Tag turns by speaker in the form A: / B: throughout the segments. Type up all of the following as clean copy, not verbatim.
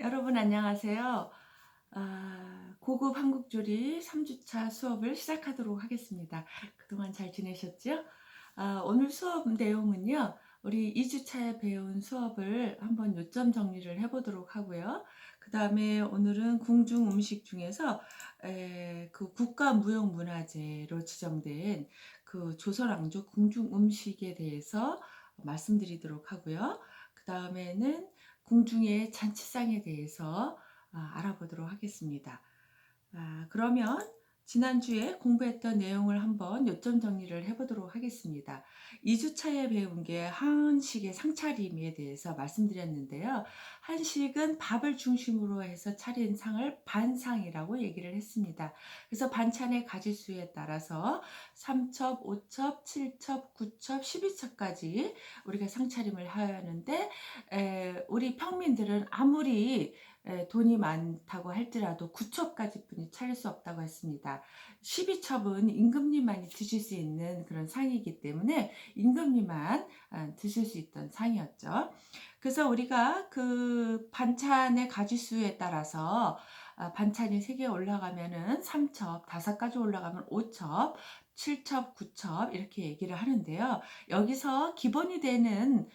A: 여러분 안녕하세요. 고급 한국조리 3주차 수업을 시작하도록 하겠습니다. 그동안 잘 지내셨죠? 오늘 수업 내용은요. 우리 2주차에 배운 수업을 한번 요점 정리를 해보도록 하고요. 그 다음에 오늘은 궁중 음식 중에서 그 국가무형문화재로 지정된 그 조선왕조 궁중 음식에 대해서 말씀드리도록 하고요. 그 다음에는 궁중의 잔치상에 대해서 알아보도록 하겠습니다. 그러면 지난주에 공부했던 내용을 한번 요점 정리를 해보도록 하겠습니다. 2주차에 배운 게 한식의 상차림에 대해서 말씀드렸는데요. 한식은 밥을 중심으로 해서 차린 상을 반상이라고 얘기를 했습니다. 그래서 반찬의 가지수에 따라서 3첩, 5첩, 7첩, 9첩, 12첩까지 우리가 상차림을 하는데 우리 평민들은 아무리 돈이 많다고 할지라도 9첩까지 뿐이 차릴 수 없다고 했습니다. 12첩은 임금님만이 드실 수 있는 그런 상이기 때문에 임금님만 드실 수 있던 상이었죠. 그래서 우리가 그 반찬의 가지수에 따라서 반찬이 3개 올라가면은 3첩, 5가지 올라가면 5첩, 7첩, 9첩 이렇게 얘기를 하는데요. 여기서 기본이 되는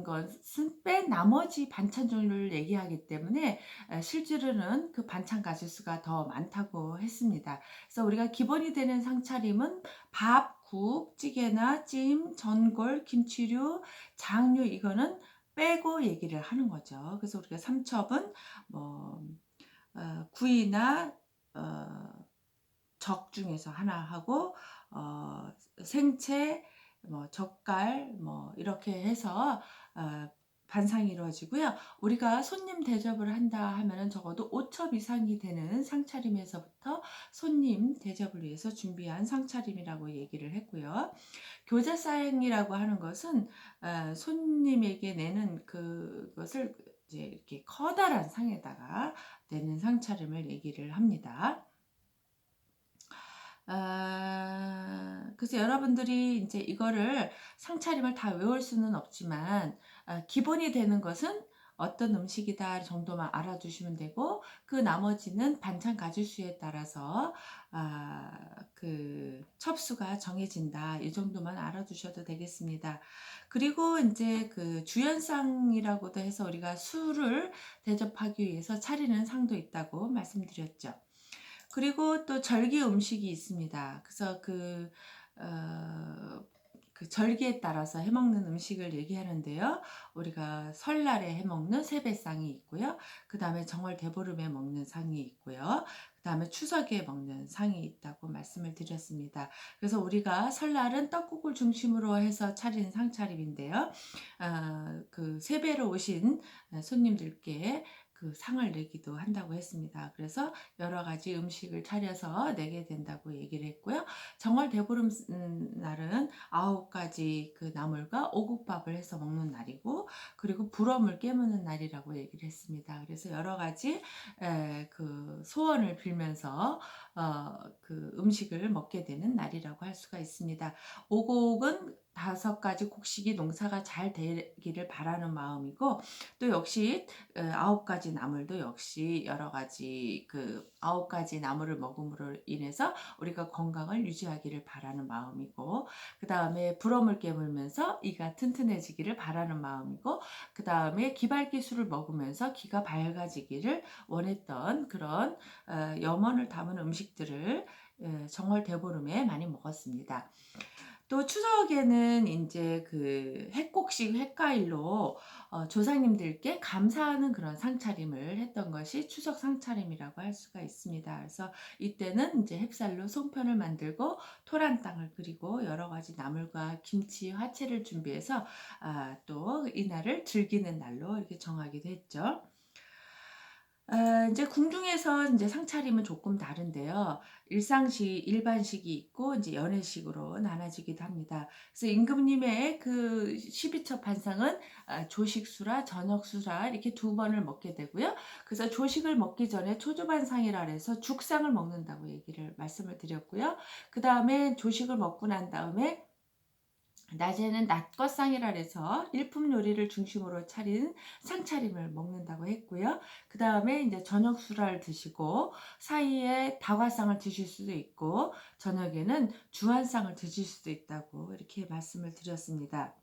A: 것은 뺀 나머지 반찬 종류를 얘기하기 때문에 실제로는 그 반찬 가지수가 더 많다고 했습니다. 그래서 우리가 기본이 되는 상차림은 밥, 국, 찌개나 찜, 전골, 김치류, 장류 이거는 빼고 얘기를 하는 거죠. 그래서 우리가 삼첩은 뭐 구이나 적 중에서 하나 하고 생채, 뭐 젓갈, 뭐 이렇게 해서 반상이 이루어지고요. 우리가 손님 대접을 한다 하면은 적어도 5첩 이상이 되는 상차림에서부터 손님 대접을 위해서 준비한 상차림이라고 얘기를 했고요. 교제상이라고 하는 것은 손님에게 내는 그것을 이제 이렇게 커다란 상에다가 내는 상차림을 얘기를 합니다. 그래서 여러분들이 이제 이거를 상차림을 다 외울 수는 없지만 기본이 되는 것은 어떤 음식이다 정도만 알아두시면 되고 그 나머지는 반찬 가짓수에 따라서 그 첩수가 정해진다 이 정도만 알아두셔도 되겠습니다. 그리고 이제 그 주연상이라고도 해서 우리가 술을 대접하기 위해서 차리는 상도 있다고 말씀드렸죠. 그리고 또 절기 음식이 있습니다. 그래서 그 절기에 따라서 해먹는 음식을 얘기하는데요. 우리가 설날에 해먹는 세배상이 있고요. 그 다음에 정월 대보름에 먹는 상이 있고요. 그 다음에 추석에 먹는 상이 있다고 말씀을 드렸습니다. 그래서 우리가 설날은 떡국을 중심으로 해서 차린 상차림인데요. 그 세배로 오신 손님들께 그 상을 내기도 한다고 했습니다. 그래서 여러 가지 음식을 차려서 내게 된다고 얘기를 했고요. 정월 대보름 날은 9가지 그 나물과 오곡밥을 해서 먹는 날이고, 그리고 불엄을 깨무는 날이라고 얘기를 했습니다. 그래서 여러 가지 그 소원을 빌면서 그 음식을 먹게 되는 날이라고 할 수가 있습니다. 오곡은 5가지 곡식이 농사가 잘 되기를 바라는 마음이고, 또 역시 9가지 나물도 역시 여러 가지 그 9가지 나물을 먹음으로 인해서 우리가 건강을 유지하기를 바라는 마음이고, 그 다음에 불엄을 깨물면서 이가 튼튼해지기를 바라는 마음이고, 그 다음에 기발기술을 먹으면서 기가 밝아지기를 원했던 그런 염원을 담은 음식들을 정월 대보름에 많이 먹었습니다. 또 추석에는 이제 그 핵곡식 핵과일로 조상님들께 감사하는 그런 상차림을 했던 것이 추석 상차림이라고 할 수가 있습니다. 그래서 이때는 이제 햅쌀로 송편을 만들고 토란 땅을 그리고 여러 가지 나물과 김치, 화채를 준비해서 또 이날을 즐기는 날로 이렇게 정하기도 했죠. 이제 궁중에서 이제 상차림은 조금 다른데요. 일상식, 일반식이 있고 이제 연회식으로 나눠지기도 합니다. 그래서 임금님의 그 12첩 반상은 조식수라 저녁수라 이렇게 2번을 먹게 되고요. 그래서 조식을 먹기 전에 초조반상이라 해서 죽상을 먹는다고 얘기를 말씀을 드렸고요. 그 다음에 조식을 먹고 난 다음에 낮에는 낮것상이라 해서 일품 요리를 중심으로 차린 상차림을 먹는다고 했고요. 그 다음에 이제 저녁 술을 드시고 사이에 다과상을 드실 수도 있고 저녁에는 주안상을 드실 수도 있다고 이렇게 말씀을 드렸습니다.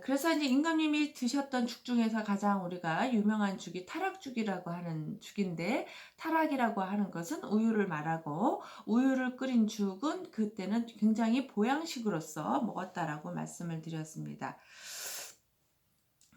A: 그래서 이제 임금님이 드셨던 죽 중에서 가장 우리가 유명한 죽이 타락죽이라고 하는 죽인데, 타락이라고 하는 것은 우유를 말하고 우유를 끓인 죽은 그때는 굉장히 보양식으로서 먹었다라고 말씀을 드렸습니다.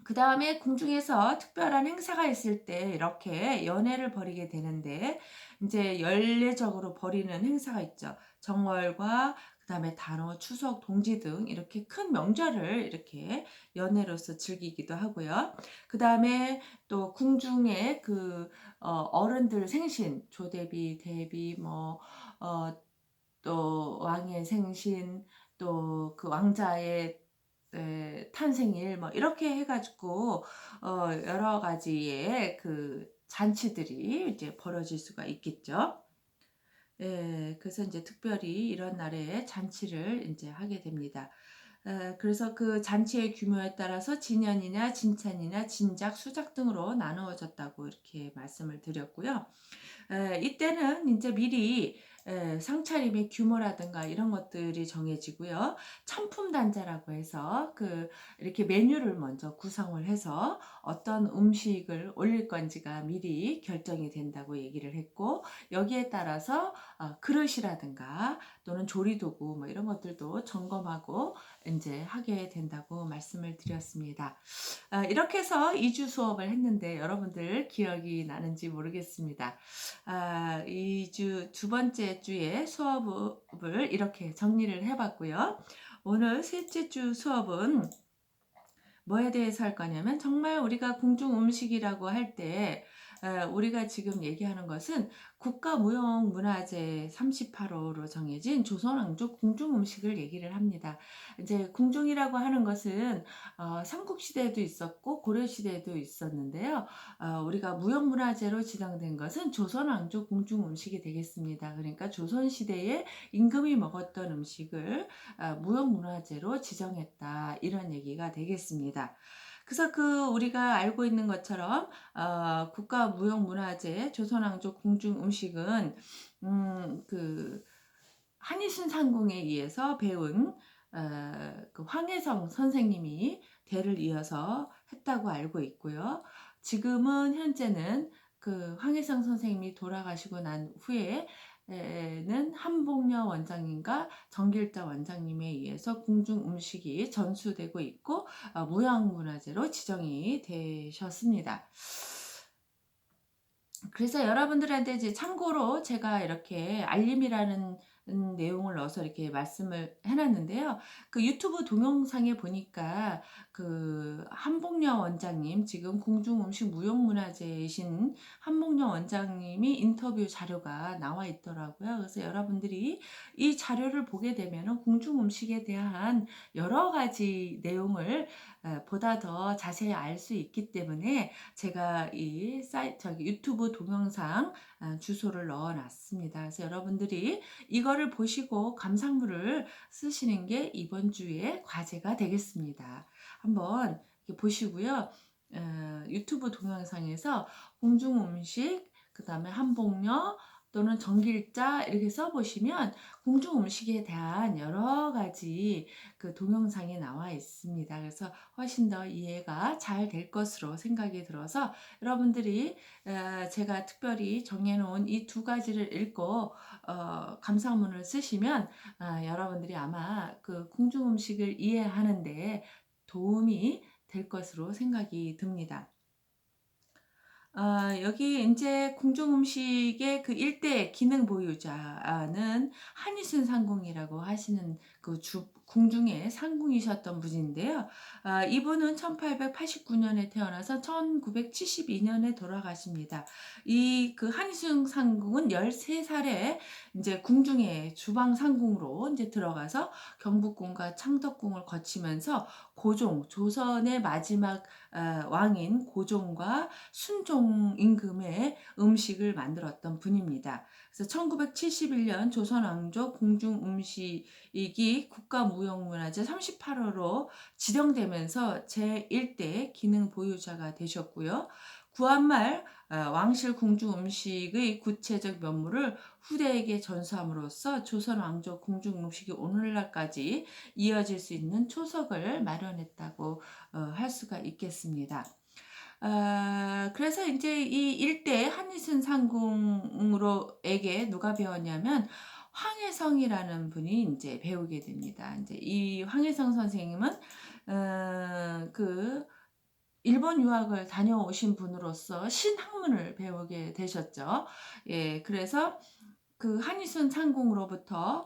A: 그 다음에 궁중에서 특별한 행사가 있을 때 이렇게 연회를 벌이게 되는데, 이제 연례적으로 벌이는 행사가 있죠. 정월과 그 다음에 단오, 추석, 동지 등 이렇게 큰 명절을 이렇게 연회로서 즐기기도 하고요. 그 다음에 또 궁중의 그 어른들 생신, 조대비, 대비, 또 왕의 생신, 또 그 왕자의 탄생일 이렇게 해 가지고 여러 가지의 그 잔치들이 이제 벌어질 수가 있겠죠. 예. 그래서 인제 특별히 이런 날에 잔치를 인제 하게 됩니다. 그래서 그 잔치의 규모에 따라서 진연이나 진찬이나 진작, 수작 등으로 나누어졌다고 이렇게 말씀을 드렸고요. 이때는 인제 미리 상차림의 규모라든가 이런 것들이 정해지고요. 천품단자라고 해서 그 이렇게 메뉴를 먼저 구성을 해서 어떤 음식을 올릴 건지가 미리 결정이 된다고 얘기를 했고, 여기에 따라서 그릇이라든가 또는 조리도구 이런 것들도 점검하고 인제 하게 된다고 말씀을 드렸습니다. 이렇게 해서 2주 수업을 했는데 여러분들 기억이 나는지 모르겠습니다. 2주 두 번째 주에 수업을 이렇게 정리를 해 봤고요. 오늘 셋째 주 수업은 뭐에 대해서 할 거냐면, 정말 우리가 궁중 음식이라고 할 때 우리가 지금 얘기하는 것은 국가무형문화재 38호로 정해진 조선왕조 궁중 음식을 얘기를 합니다. 이제 궁중이라고 하는 것은 삼국시대에도 있었고 고려시대에도 있었는데요. 우리가 무형문화재로 지정된 것은 조선왕조 궁중 음식이 되겠습니다. 그러니까 조선시대에 임금이 먹었던 음식을 무형문화재로 지정했다, 이런 얘기가 되겠습니다. 그래서 그 우리가 알고 있는 것처럼 국가무형문화재 조선왕조 궁중 음식은 그 한이순 상궁에 의해서 배운 그 황혜성 선생님이 대를 이어서 했다고 알고 있고요. 지금은 현재는 그 황혜성 선생님이 돌아가시고 난 후에 는 한복녀 원장님과 정길자 원장님에 의해서 궁중 음식이 전수되고 있고 무형문화재로 지정이 되셨습니다. 그래서 여러분들한테 이제 참고로 제가 이렇게 알림이라는 내용을 넣어서 이렇게 말씀을 해 놨는데요. 그 유튜브 동영상에 보니까 그 한복녀 원장님, 지금 궁중음식 무형문화재이신 한복녀 원장님이 인터뷰 자료가 나와 있더라고요. 그래서 여러분들이 이 자료를 보게 되면은 궁중음식에 대한 여러 가지 내용을 보다 더 자세히 알 수 있기 때문에 제가 이 유튜브 동영상 주소를 넣어 놨습니다. 그래서 여러분들이 이거를 보시고 감상문을 쓰시는 게 이번 주의 과제가 되겠습니다. 한번 이렇게 보시고요. 유튜브 동영상에서 궁중음식, 그다음에 한복녀 또는 정길자 이렇게 써 보시면 궁중 음식에 대한 여러 가지 그 동영상이 나와 있습니다. 그래서 훨씬 더 이해가 잘 될 것으로 생각이 들어서 여러분들이 제가 특별히 정해 놓은 이 두 가지를 읽고 감상문을 쓰시면 여러분들이 아마 그 궁중 음식을 이해하는 데 도움이 될 것으로 생각이 듭니다. 여기 인제 궁중 음식의 그 일대 기능 보유자는 한이순 상궁이라고 하시는 그 궁중의 상궁이셨던 분인데요. 이분은 1889 년에 태어나서 1972 년에 돌아가십니다. 이 그 한이순 상궁은 13 살에 인제 궁중의 주방 상궁으로 인제 들어가서 경복궁과 창덕궁을 거치면서 고종, 조선의 마지막 왕인 고종과 순종 임금의 음식을 만들었던 분입니다. 그래서 1971년 조선 왕조 궁중 음식이 국가무형문화재 38호로 지정되면서 제1대 기능 보유자가 되셨고요. 구한말 왕실 궁중 음식의 구체적 면모를 후대에게 전수함으로써 조선 왕조 궁중 음식이 오늘날까지 이어질 수 있는 초석을 마련했다고 할 수가 있겠습니다. 그래서 이제 이 일대 한니순 상궁으로에게 누가 배웠냐면 황혜성이라는 분이 이제 배우게 됩니다. 이제 이 황혜성 선생님은 그 일본 유학을 다녀오신 분으로서 신학문을 배우게 되셨죠. 예, 그래서 그 한니순 상궁으로부터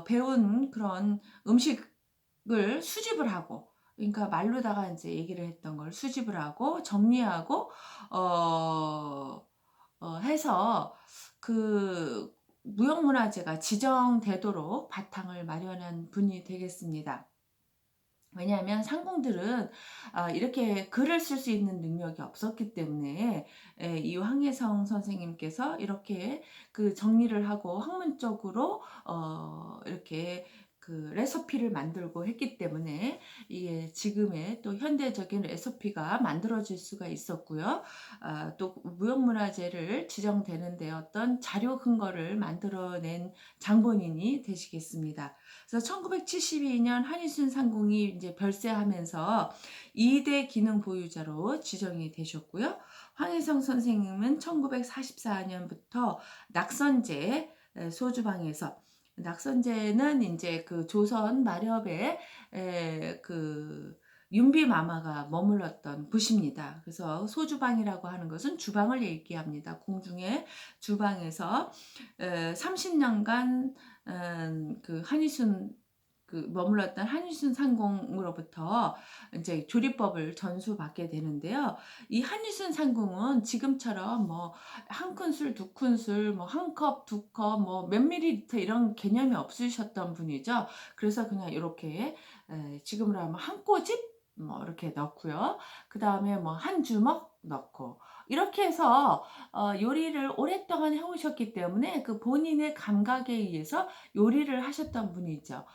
A: 배운 그런 음식을 수집을 하고, 그러니까 말로다가 이제 얘기를 했던 걸 수집을 하고 정리하고 해서 그 무형문화재가 지정되도록 바탕을 마련한 분이 되겠습니다. 왜냐하면 상공들은 이렇게 글을 쓸 수 있는 능력이 없었기 때문에 이 황혜성 선생님께서 이렇게 그 정리를 하고 학문적으로 이렇게 그 레시피를 만들고 했기 때문에 이게 지금의 또 현대적인 레시피가 만들어질 수가 있었고요. 또 무형문화재를 지정되는데 어떤 자료 근거를 만들어낸 장본인이 되시겠습니다. 그래서 1972년 한니순 상궁이 이제 별세하면서 2대 기능 보유자로 지정이 되셨고요. 황혜성 선생님은 1944년부터 낙선제 소주방에서, 낙선제는 이제 그 조선 마렵에 그 윤비 마마가 머물렀던 곳입니다. 그래서 소주방이라고 하는 것은 주방을 얘기합니다. 궁중의 주방에서 30년간 그 한니순 머물렀던 한니순 상궁으로부터 이제 조리법을 전수받게 되는데요. 이 한니순 상궁은 지금처럼 뭐 한 큰술, 두 큰술, 뭐 한 컵, 두 컵, 뭐 몇 밀리리터 이런 개념이 없으셨던 분이죠. 그래서 그냥 이렇게 지금으로 하면 한 꼬집 뭐 이렇게 넣고요. 그 다음에 뭐 한 주먹 넣고 이렇게 해서 요리를 오랫동안 해오셨기 때문에 그 본인의 감각에 의해서 요리를 하셨던 분이죠.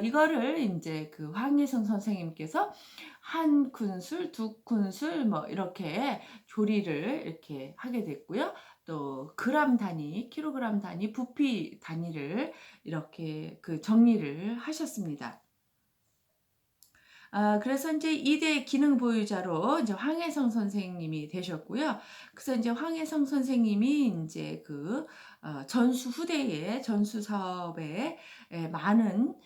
A: 이거를 이제 그 황혜성 선생님께서 한 큰술, 두 큰술 뭐 이렇게 조리를 이렇게 하게 됐고요. 또 그램 단위, 킬로그램 단위, 부피 단위를 이렇게 그 정리를 하셨습니다. 그래서 이제 2대 기능 보유자로 이제 황혜성 선생님이 되셨고요. 그래서 이제 황혜성 선생님이 이제 그 전수 후대의 전수 사업에 많은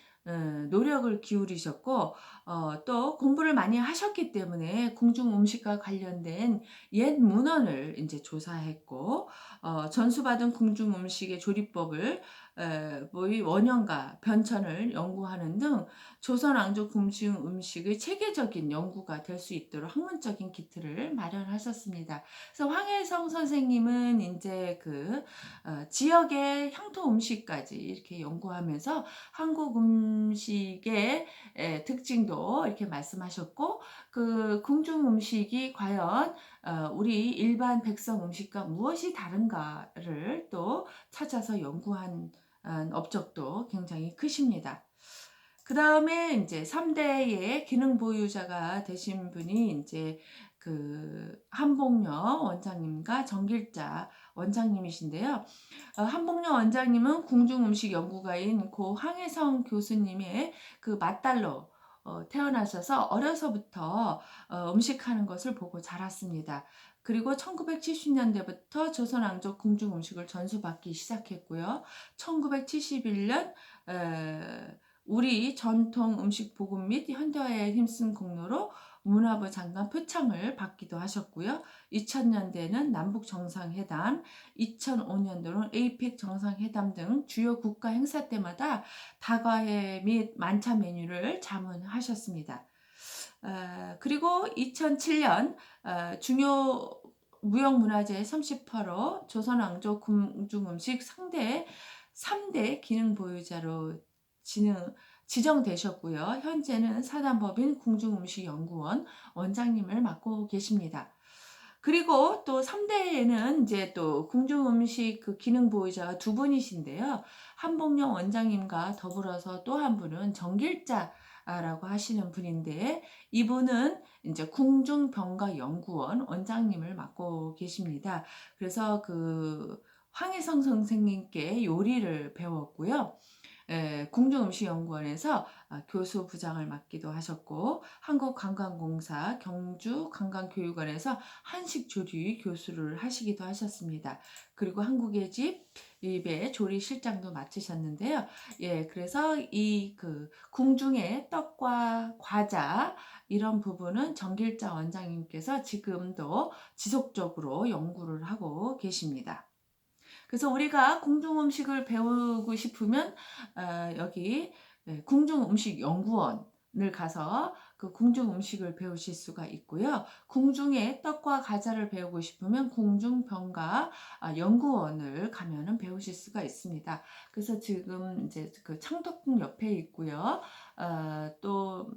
A: 노력을 기울이셨고, 또 공부를 많이 하셨기 때문에 궁중 음식과 관련된 옛 문헌을 이제 조사했고, 전수받은 궁중 음식의 조리법을 뭐의 원형과 변천을 연구하는 등 조선 왕조 궁중 음식의 체계적인 연구가 될 수 있도록 학문적인 기틀을 마련하셨습니다. 그래서 황혜성 선생님은 이제 그 지역의 향토 음식까지 이렇게 연구하면서 한국 음식의 특징도 이렇게 말씀하셨고, 그 궁중 음식이 과연 우리 일반 백성 음식과 무엇이 다른가를 또 찾아서 연구한 업적도 굉장히 크십니다. 그 다음에 이제 3대의 기능 보유자가 되신 분이 이제 그 한복녀 원장님과 정길자 원장님이신데요. 한복녀 원장님은 궁중음식 연구가인 고 황혜성 교수님의 그 맏딸로 태어나셔서 어려서부터 음식하는 것을 보고 자랐습니다. 그리고 1970년대부터 조선왕조 궁중음식을 전수받기 시작했고요. 1971년 우리 전통 음식 보급 및 현대화에 힘쓴 공로로 문화부 장관 표창을 받기도 하셨고요. 2000년대는 남북 정상회담, 2005년도는 에이펙 정상회담 등 주요 국가 행사 때마다 다과회 및 만찬 메뉴를 자문하셨습니다. 그리고 2007년 중요 무형문화재 38호 조선왕조 궁중음식 상대 3대 기능 보유자로 지정되셨고요. 현재는 사단법인 궁중음식연구원 원장님을 맡고 계십니다. 그리고 또 3대에는 이제 또 궁중음식 그 기능 보유자가 두 분이신데요. 한복용 원장님과 더불어서 또 한 분은 정길자라고 하시는 분인데, 이분은 이제 궁중병가연구원 원장님을 맡고 계십니다. 그래서 그 황혜성 선생님께 요리를 배웠고요. 궁중음식연구원에서 교수 부장을 맡기도 하셨고, 한국관광공사 경주관광교육원에서 한식조리 교수를 하시기도 하셨습니다. 그리고 한국의 집의 조리실장도 맡으셨는데요. 그래서 이 그 궁중의 떡과 과자 이런 부분은 정길자 원장님께서 지금도 지속적으로 연구를 하고 계십니다. 그래서 우리가 궁중 음식을 배우고 싶으면 여기 궁중 음식 연구원을 가서 그 궁중 음식을 배우실 수가 있고요. 궁중의 떡과 과자를 배우고 싶으면 궁중병가 연구원을 가면은 배우실 수가 있습니다. 그래서 지금 이제 그 창덕궁 옆에 있고요. 또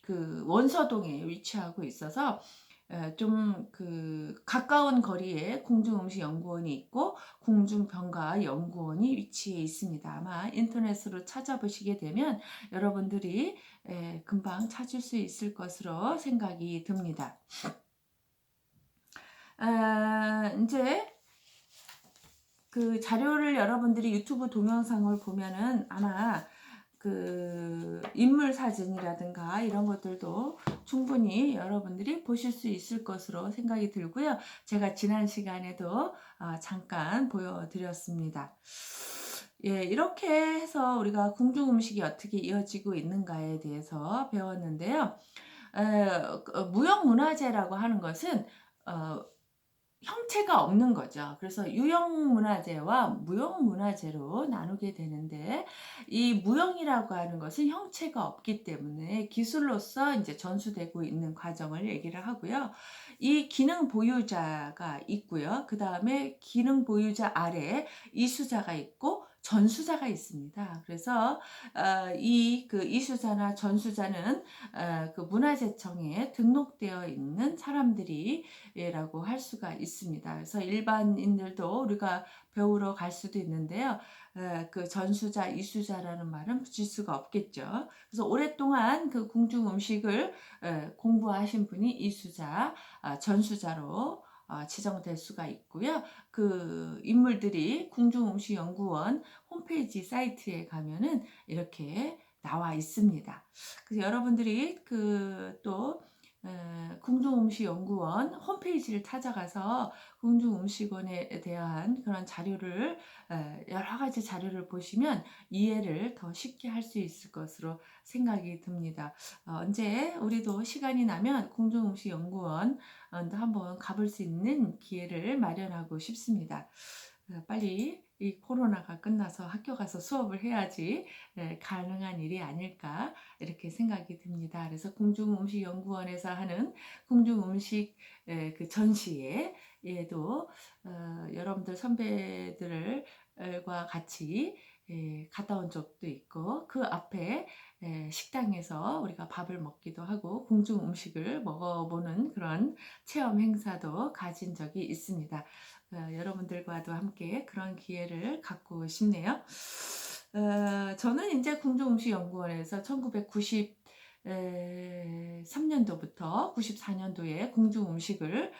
A: 그 원서동에 위치하고 있어서 좀 그 가까운 거리에 궁중음식연구원이 있고 궁중병가연구원이 위치해 있습니다. 아마 인터넷으로 찾아보시게 되면 여러분들이 금방 찾을 수 있을 것으로 생각이 듭니다. 이제 그 자료를 여러분들이 유튜브 동영상을 보면은 아마 그 인물 사진이라든가 이런 것들도 충분히 여러분들이 보실 수 있을 것으로 생각이 들고요. 제가 지난 시간에도 잠깐 보여드렸습니다. 이렇게 해서 우리가 궁중 음식이 어떻게 이어지고 있는가에 대해서 배웠는데요. 무형문화재라고 하는 것은 형체가 없는 거죠. 그래서 유형문화재와 무형문화재로 나누게 되는데, 이 무형이라고 하는 것은 형체가 없기 때문에 기술로서 이제 전수되고 있는 과정을 얘기를 하고요. 이 기능 보유자가 있고요. 그 다음에 기능 보유자 아래 이수자가 있고 전수자가 있습니다. 그래서 이 그 이수자나 전수자는 그 문화재청에 등록되어 있는 사람들이라고 할 수가 있습니다. 그래서 일반인들도 우리가 배우러 갈 수도 있는데요. 그 전수자, 이수자라는 말은 붙일 수가 없겠죠. 그래서 오랫동안 그 궁중 음식을 공부하신 분이 이수자, 전수자로 지정될 수가 있고요. 그 인물들이 궁중음식연구원 홈페이지 사이트에 가면은 이렇게 나와 있습니다. 그래서 여러분들이 그또 궁중음식연구원 홈페이지를 찾아가서 궁중음식원에 대한 그런 자료를 여러 가지 자료를 보시면 이해를 더 쉽게 할 수 있을 것으로 생각이 듭니다. 언제 우리도 시간이 나면 궁중음식연구원 한번 가볼 수 있는 기회를 마련하고 싶습니다. 빨리 이 코로나가 끝나서 학교 가서 수업을 해야지 가능한 일이 아닐까 이렇게 생각이 듭니다. 그래서 궁중음식연구원에서 하는 궁중음식 그 전시회 에도 여러분들 선배들과 같이 갔다 온 적도 있고, 그 앞에 식당에서 우리가 밥을 먹기도 하고 궁중 음식을 먹어보는 그런 체험 행사도 가진 적이 있습니다. 여러분들과도 함께 그런 기회를 갖고 싶네요. 저는 이제 궁중음식연구원에서 1993년도부터 94년도에 궁중음식을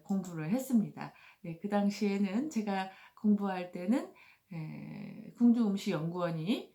A: 공부를 했습니다. 그 당시에는 제가 공부할 때는 궁중음식연구원이